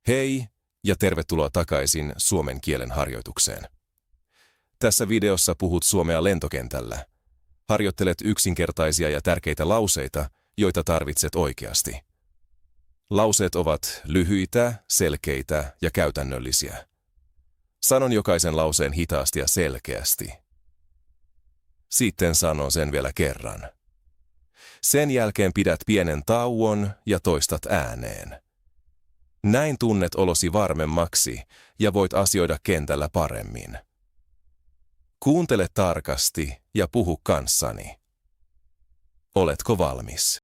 Hei ja tervetuloa takaisin suomen kielen harjoitukseen. Tässä videossa puhut suomea lentokentällä. Harjoittelet yksinkertaisia ja tärkeitä lauseita, joita tarvitset oikeasti. Lauseet ovat lyhyitä, selkeitä ja käytännöllisiä. Sanon jokaisen lauseen hitaasti ja selkeästi. Sitten sanon sen vielä kerran. Sen jälkeen pidät pienen tauon ja toistat ääneen. Näin tunnet olosi varmemmaksi ja voit asioida kentällä paremmin. Kuuntele tarkasti ja puhu kanssani. Oletko valmis?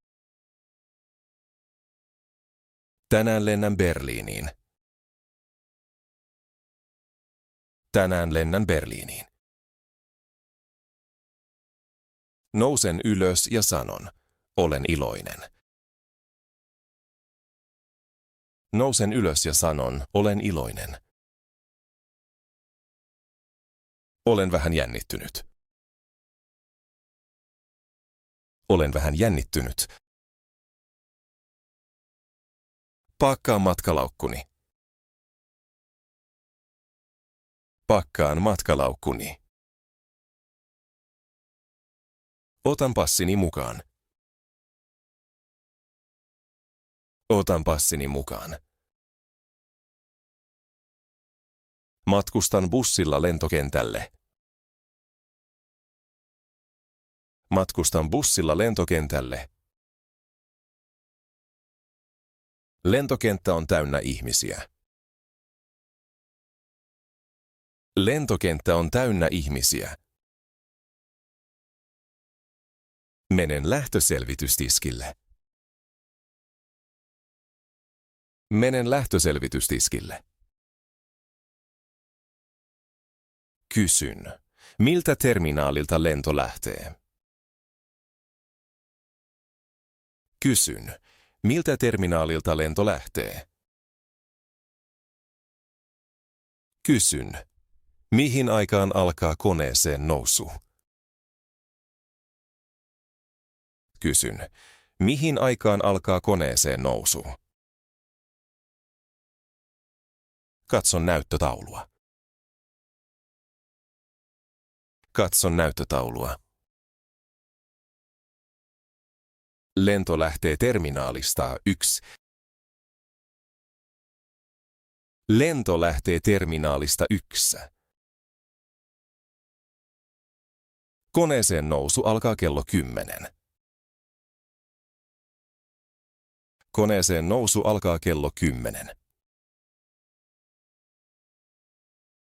Tänään lennän Berliiniin. Tänään lennän Berliiniin. Nousen ylös ja sanon, olen iloinen. Nousen ylös ja sanon, olen iloinen. Olen vähän jännittynyt. Olen vähän jännittynyt. Pakkaan matkalaukkuni. Pakkaan matkalaukkuni. Otan passini mukaan. Otan passini mukaan. Matkustan bussilla lentokentälle. Matkustan bussilla lentokentälle. Lentokenttä on täynnä ihmisiä. Lentokenttä on täynnä ihmisiä. Menen lähtöselvitystiskille. Menen lähtöselvitystiskille. Kysyn, miltä terminaalilta lento lähtee? Kysyn, miltä terminaalilta lento lähtee? Kysyn, mihin aikaan alkaa koneeseen nousu? Kysyn, mihin aikaan alkaa koneeseen nousu? Katson näyttötaulua. Katson näyttötaulua. Lento lähtee terminaalista 1. Lento lähtee terminaalista 1. Koneeseen nousu alkaa kello 10. Koneeseen nousu alkaa kello 10.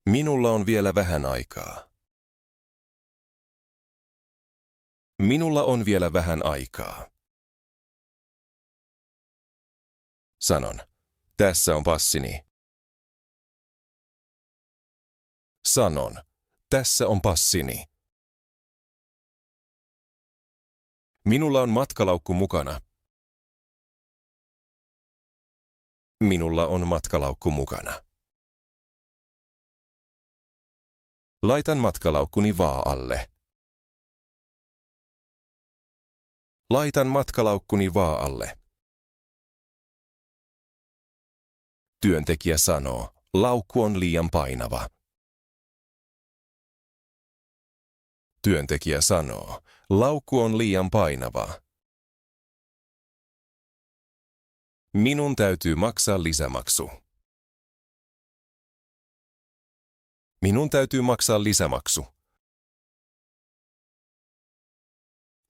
Minulla on vielä vähän aikaa. Minulla on vielä vähän aikaa. Sanon, tässä on passini. Sanon, tässä on passini. Minulla on matkalaukku mukana. Minulla on matkalaukku mukana. Laitan matkalaukkuni vaalle. Laitan matkalaukkuni vaalle. Työntekijä sanoo, laukku on liian painava. Työntekijä sanoo, laukku on liian painava. Minun täytyy maksaa lisämaksu. Minun täytyy maksaa lisämaksu.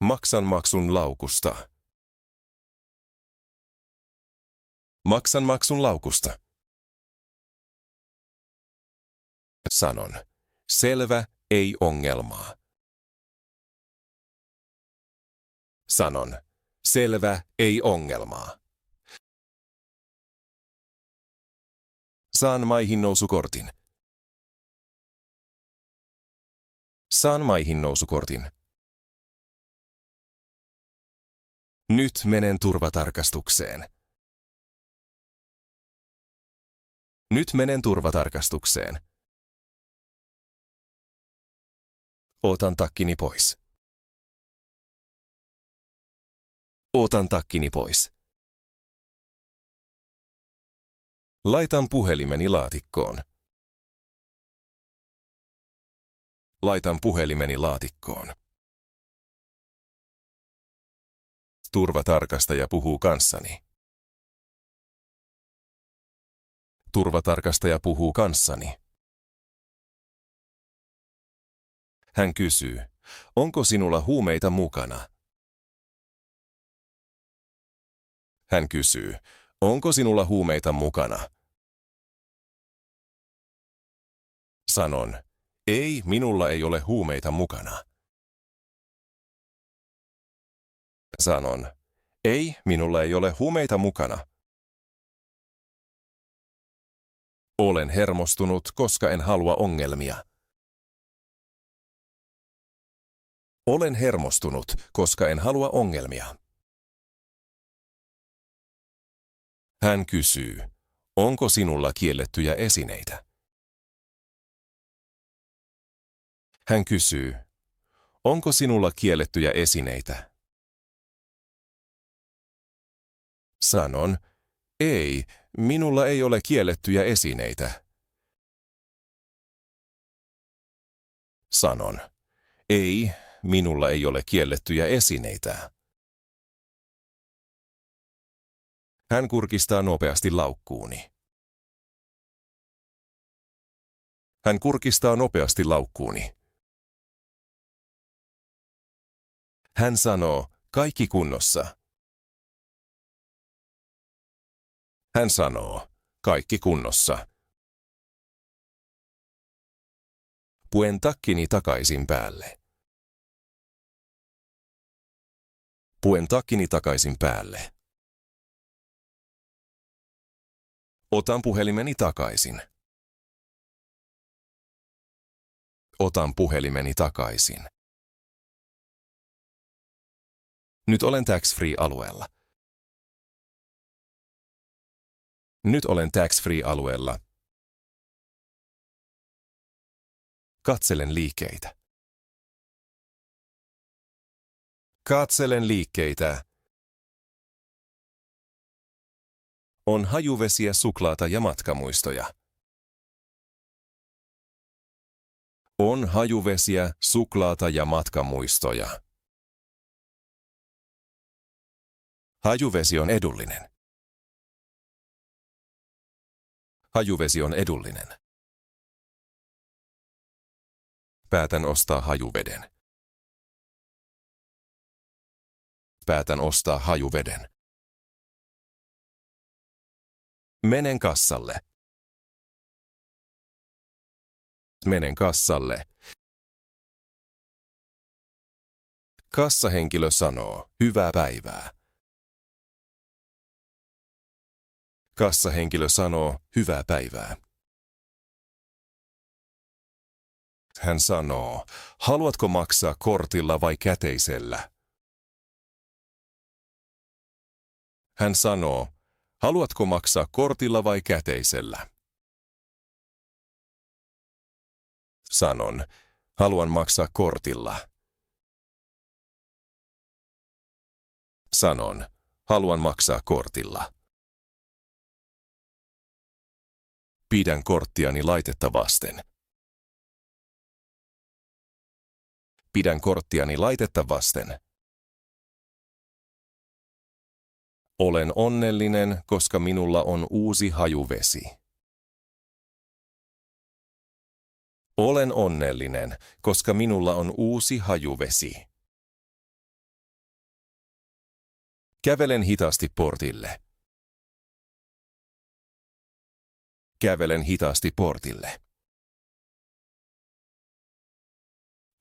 Maksan maksun laukusta. Maksan maksun laukusta. Sanon, selvä, ei ongelmaa. Sanon, selvä, ei ongelmaa. Saan maihin nousukortin. Saan maihin nousukortin. Nyt menen turvatarkastukseen. Nyt menen turvatarkastukseen. Otan takkini pois. Otan takkini pois. Laitan puhelimeni laatikkoon. Laitan puhelimeni laatikkoon. Turvatarkastaja puhuu kanssani. Turvatarkastaja puhuu kanssani. Hän kysyy, onko sinulla huumeita mukana? Hän kysyy, onko sinulla huumeita mukana? Sanon, ei, minulla ei ole huumeita mukana. Sanon, ei, minulla ei ole huumeita mukana. Olen hermostunut, koska en halua ongelmia. Olen hermostunut, koska en halua ongelmia. Hän kysyy, onko sinulla kiellettyjä esineitä? Hän kysyy, onko sinulla kiellettyjä esineitä? Sanon, ei, minulla ei ole kiellettyjä esineitä. Sanon, ei, minulla ei ole kiellettyjä esineitä. Hän kurkistaa nopeasti laukkuuni. Hän kurkistaa nopeasti laukkuuni. Hän sanoo, kaikki kunnossa. Hän sanoo, kaikki kunnossa. Puen takkini takaisin päälle. Puen takkini takaisin päälle. Otan puhelimeni takaisin. Otan puhelimeni takaisin. Nyt olen tax-free-alueella. Nyt olen tax-free-alueella. Katselen liikkeitä. Katselen liikkeitä. On hajuvesiä, suklaata ja matkamuistoja. On hajuvesiä, suklaata ja matkamuistoja. Hajuvesi on edullinen. Hajuvesi on edullinen. Päätän ostaa hajuveden. Päätän ostaa hajuveden. Menen kassalle. Menen kassalle. Kassahenkilö sanoo, hyvää päivää. Kassahenkilö sanoo, hyvää päivää. Hän sanoo, haluatko maksaa kortilla vai käteisellä? Hän sanoo, haluatko maksaa kortilla vai käteisellä? Sanon, haluan maksaa kortilla. Sanon, haluan maksaa kortilla. Pidän korttiani laitetta vasten. Pidän korttiani laitetta vasten. Olen onnellinen, koska minulla on uusi hajuvesi. Olen onnellinen, koska minulla on uusi hajuvesi. Kävelen hitaasti portille. Kävelen hitaasti portille.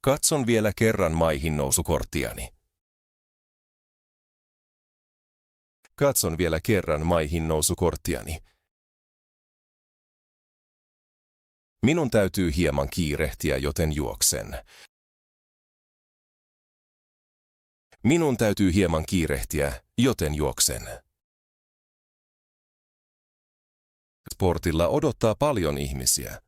Katson vielä kerran maihinnousukorttiani. Katson vielä kerran maihinnousukorttiani. Minun täytyy hieman kiirehtiä, joten juoksen. Minun täytyy hieman kiirehtiä, joten juoksen. Portilla odottaa paljon ihmisiä.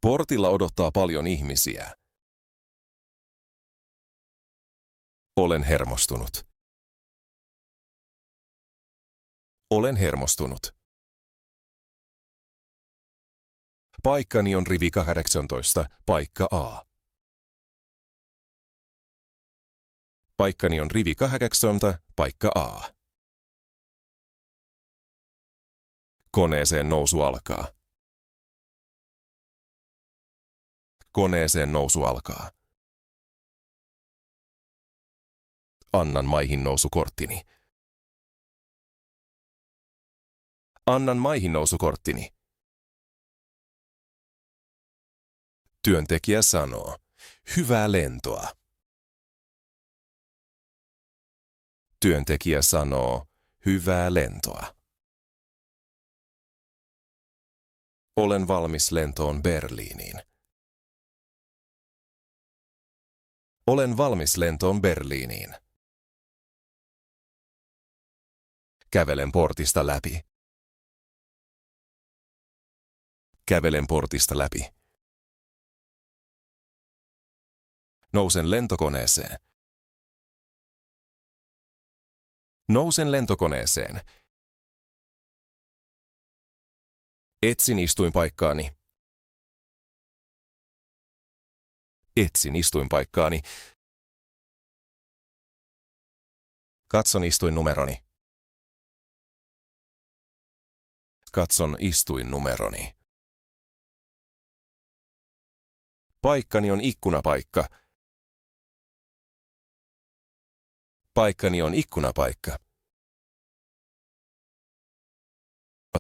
Portilla odottaa paljon ihmisiä. Olen hermostunut. Olen hermostunut. Paikkani on rivi 18, paikka A. Paikkani on rivi 18, paikka A. Koneeseen nousu alkaa. Koneeseen nousu alkaa. Annan maihin nousukorttini. Annan maihin nousukorttini. Työntekijä sanoo, hyvää lentoa. Työntekijä sanoo, hyvää lentoa. Olen valmis lentoon Berliiniin. Olen valmis lentoon Berliiniin. Kävelen portista läpi. Kävelen portista läpi. Nousen lentokoneeseen. Nousen lentokoneeseen. Etsin istuinpaikkaani. Etsin istuinpaikkaani. Katson istuinnumeroni. Katson istuinnumeroni. Paikkani on ikkunapaikka. Paikkani on ikkunapaikka.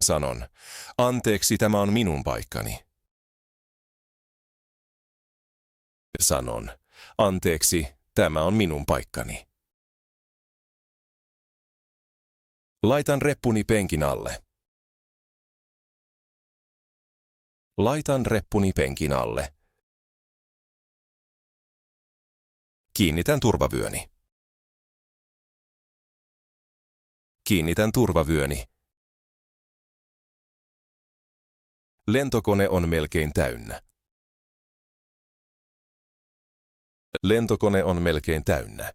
Sanon, anteeksi, tämä on minun paikkani. Sanon, anteeksi, tämä on minun paikkani. Laitan reppuni penkin alle. Laitan reppuni penkin alle. Kiinnitän turvavyöni. Kiinnitän turvavyöni. Lentokone on melkein täynnä. Lentokone on melkein täynnä.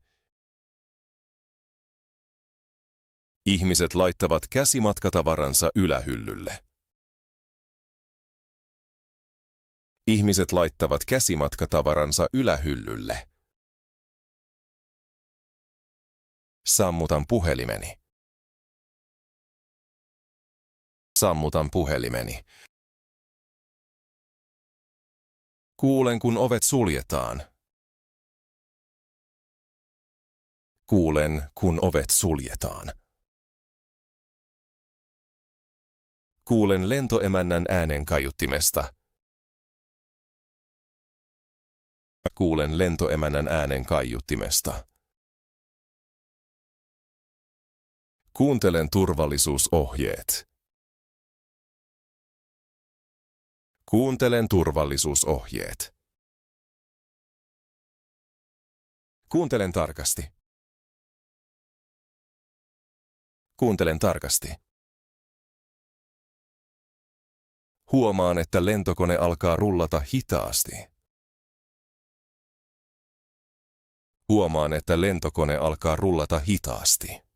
Ihmiset laittavat käsimatkatavaransa ylähyllylle. Ihmiset laittavat käsimatkatavaransa ylähyllylle. Sammutan puhelimeni. Sammutan puhelimeni. Kuulen, kun ovet suljetaan. Kuulen, kun ovet suljetaan. Kuulen lentoemännän äänen kaiuttimesta. Kuulen lentoemännän äänen kaiuttimesta. Kuuntelen turvallisuusohjeet. Kuuntelen turvallisuusohjeet. Kuuntelen tarkasti. Kuuntelen tarkasti. Huomaan, että lentokone alkaa rullata hitaasti. Huomaan, että lentokone alkaa rullata hitaasti.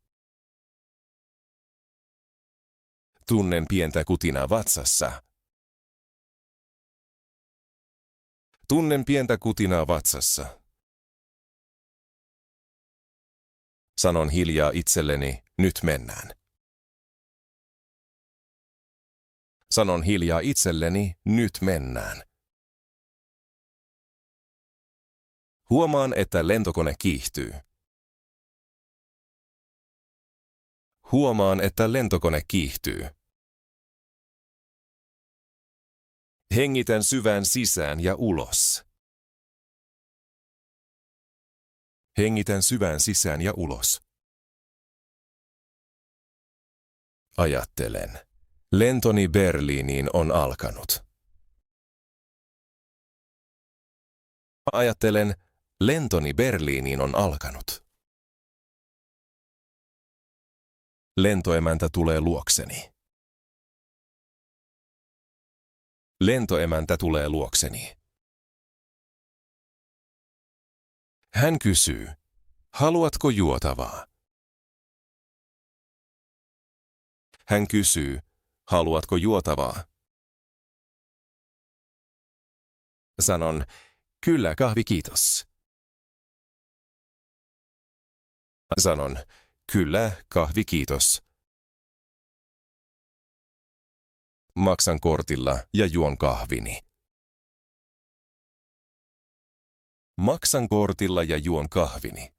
Tunnen pientä kutinaa vatsassa. Tunnen pientä kutinaa vatsassa. Sanon hiljaa itselleni, nyt mennään. Sanon hiljaa itselleni, nyt mennään. Huomaan, että lentokone kiihtyy. Huomaan, että lentokone kiihtyy. Hengitän syvään sisään ja ulos. Hengitän syvään sisään ja ulos. Ajattelen. Lentoni Berliiniin on alkanut. Ajattelen. Lentoni Berliiniin on alkanut. Lentoemäntä tulee luokseni. Lentoemäntä tulee luokseni. Hän kysyy, haluatko juotavaa? Hän kysyy, haluatko juotavaa? Sanon, kyllä kahvi kiitos. Sanon, kyllä kahvi kiitos. Maksan kortilla ja juon kahvini. Maksan kortilla ja juon kahvini.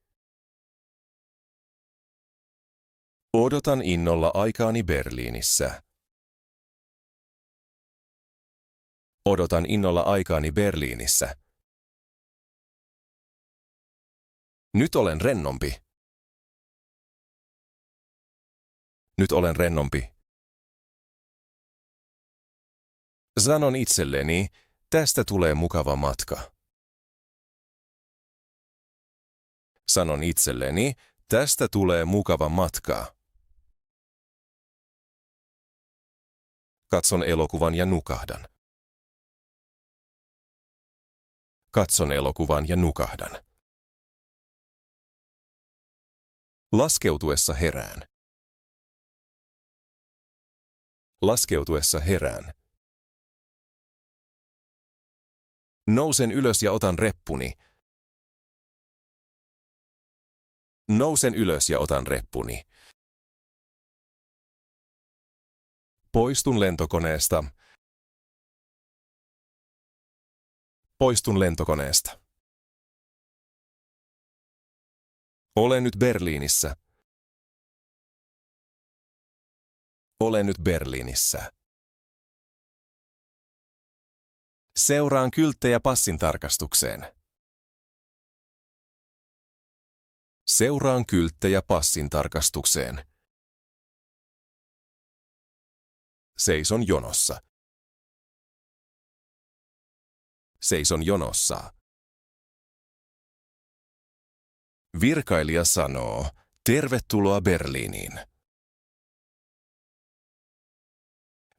Odotan innolla aikaani Berliinissä. Odotan innolla aikaani Berliinissä. Nyt olen rennompi. Nyt olen rennompi. Sanon itselleni, tästä tulee mukava matka. Sanon itselleni, tästä tulee mukava matka. Katson elokuvan ja nukahdan. Katson elokuvan ja nukahdan. Laskeutuessa herään. Laskeutuessa herään. Nousen ylös ja otan reppuni. Nousen ylös ja otan reppuni. Poistun lentokoneesta. Poistun lentokoneesta. Olen nyt Berliinissä. Olen nyt Berliinissä. Seuraan kylttejä passin tarkastukseen. Seuraan kylttejä passin tarkastukseen. Seison jonossa. Seison jonossa. Virkailija sanoo, tervetuloa Berliiniin.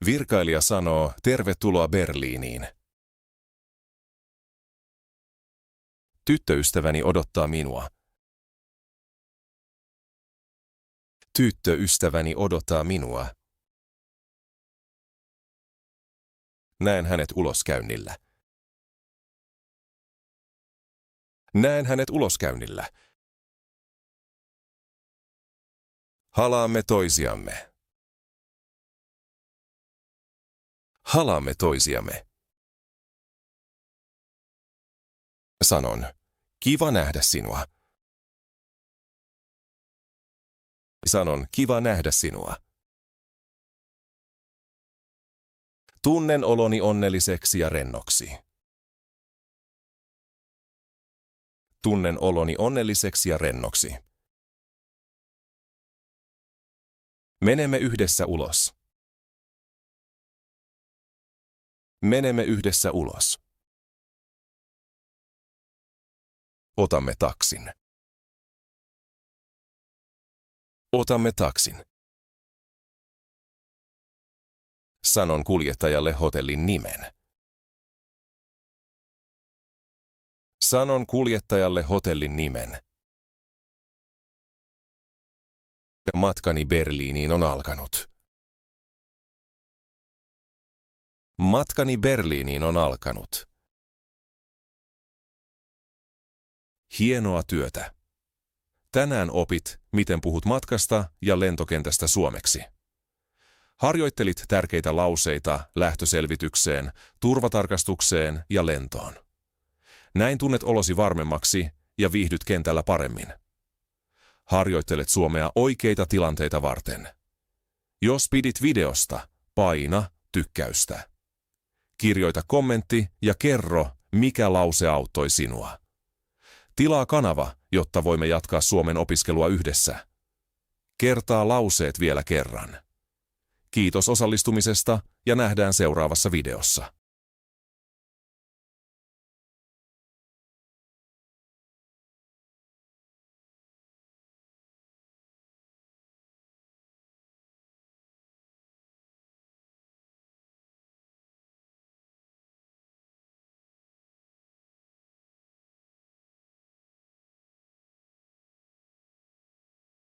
Virkailija sanoo, tervetuloa Berliiniin. Tyttöystäväni odottaa minua. Tyttöystäväni odottaa minua. Näen hänet uloskäynnillä. Näen hänet uloskäynnillä. Halaamme toisiamme. Halaamme toisiamme. Sanon, kiva nähdä sinua. Sanon, kiva nähdä sinua. Tunnen oloni onnelliseksi ja rennoksi. Tunnen oloni onnelliseksi ja rennoksi. Menemme yhdessä ulos. Menemme yhdessä ulos. Otamme taksin. Otamme taksin. Sanon kuljettajalle hotellin nimen. Sanon kuljettajalle hotellin nimen. Matkani Berliiniin on alkanut. Matkani Berliiniin on alkanut. Hienoa työtä. Tänään opit, miten puhut matkasta ja lentokentästä suomeksi. Harjoittelit tärkeitä lauseita lähtöselvitykseen, turvatarkastukseen ja lentoon. Näin tunnet olosi varmemmaksi ja viihdyt kentällä paremmin. Harjoittelet suomea oikeita tilanteita varten. Jos pidit videosta, paina tykkäystä. Kirjoita kommentti ja kerro, mikä lause auttoi sinua. Tilaa kanava, jotta voimme jatkaa suomen opiskelua yhdessä. Kertaa lauseet vielä kerran. Kiitos osallistumisesta ja nähdään seuraavassa videossa.